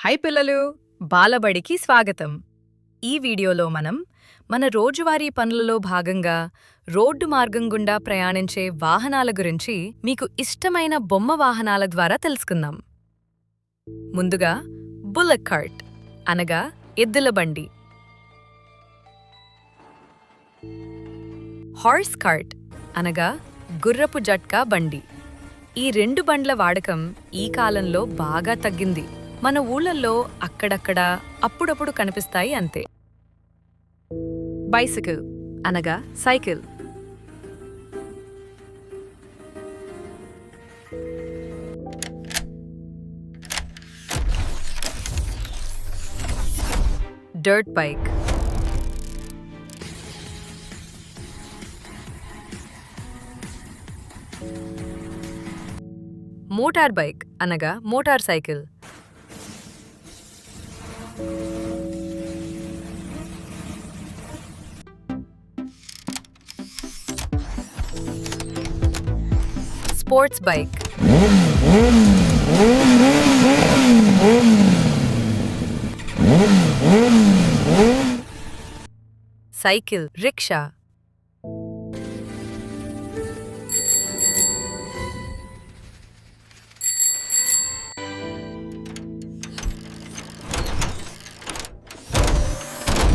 High పిల్లలు, బాలబడికి స్వాగతం. ఈ వీడియోలో మనం మన రోజువారీ పనులలో భాగంగా రోడ్డు మార్గం గుండా ప్రయాణించే వాహనాల గురించి మీకు ఇష్టమైన బొమ్మ వాహనాల ద్వారా తెలుసుకుందాం. ముందుగా బుల్లెట్ కార్ట్ అనగా ఎద్దుల బండి, హార్స్ కార్ట్ అనగా గుర్రపు జట్కా బండి. ఈ రెండు బండ్ల వాడకం ఈ కాలంలో బాగా తగ్గింది. మన ఊళ్ళల్లో అక్కడక్కడ అప్పుడప్పుడు కనిపిస్తాయి అంతే. బైసికిల్ అనగా cycle, dirt bike, motor bike అనగా motor cycle, sports bike, cycle, rickshaw,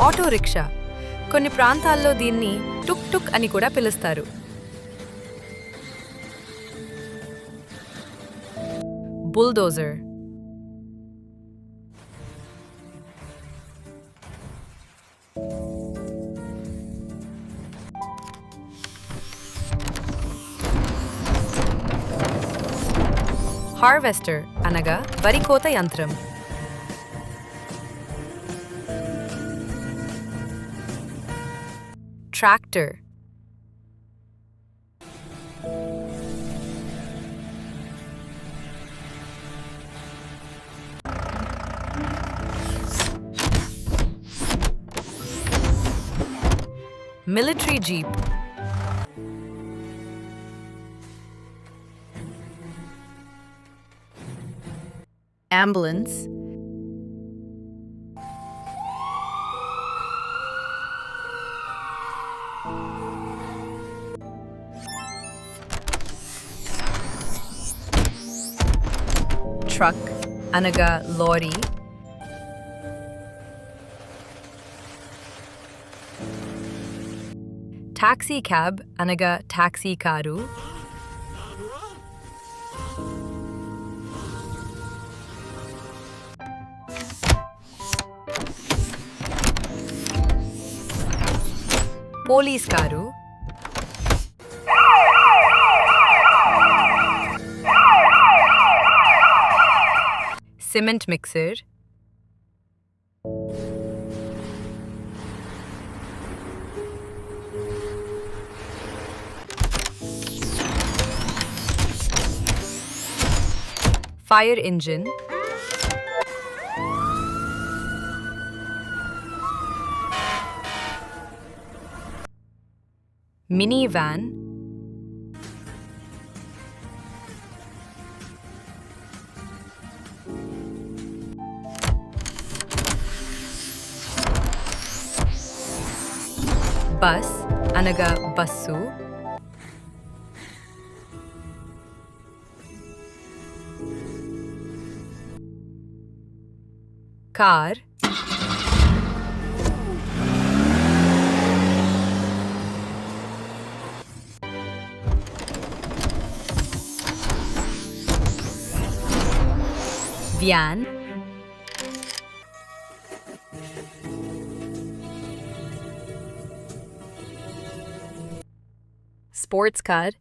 auto rickshaw. కొన్ని ప్రాంతాల్లో దీన్ని టుక్ టుక్ అని కూడా పిలుస్తారు. బుల్డోజర్, హార్వెస్టర్ అనగా వరి కోత యంత్రం, tractor, military jeep, ambulance, truck అనగా లారీ, టాక్సీ క్యాబ్ అనగా taxi car, police car, cement mixer, fire engine, mini van, bus అనగా bus, car, van, sports car,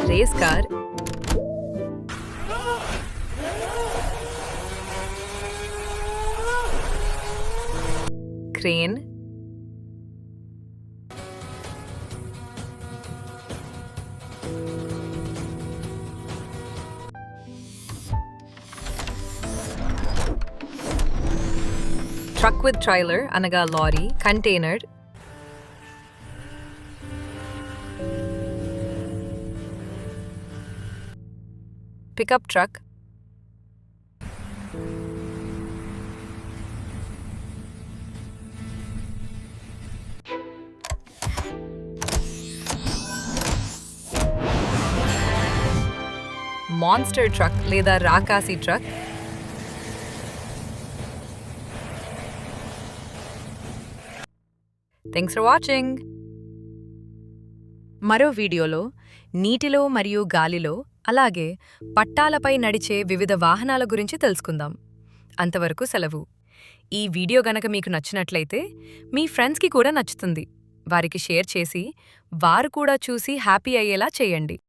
race car, crane, truck with trailer అనగా lorry, container, pickup truck, monster truck లేదా రాకాసి truck, thanks for watching. మరో వీడియోలో నీటిలో మరియు గాలిలో అలాగే పట్టాలపై నడిచే వివిధ వాహనాల గురించి తెలుసుకుందాం. అంతవరకు సెలవు. ఈ వీడియో గనక మీకు నచ్చినట్లయితే మీ ఫ్రెండ్స్కి కూడా నచ్చుతుంది. వారికి షేర్ చేసి వారు కూడా చూసి హ్యాపీ అయ్యేలా చేయండి.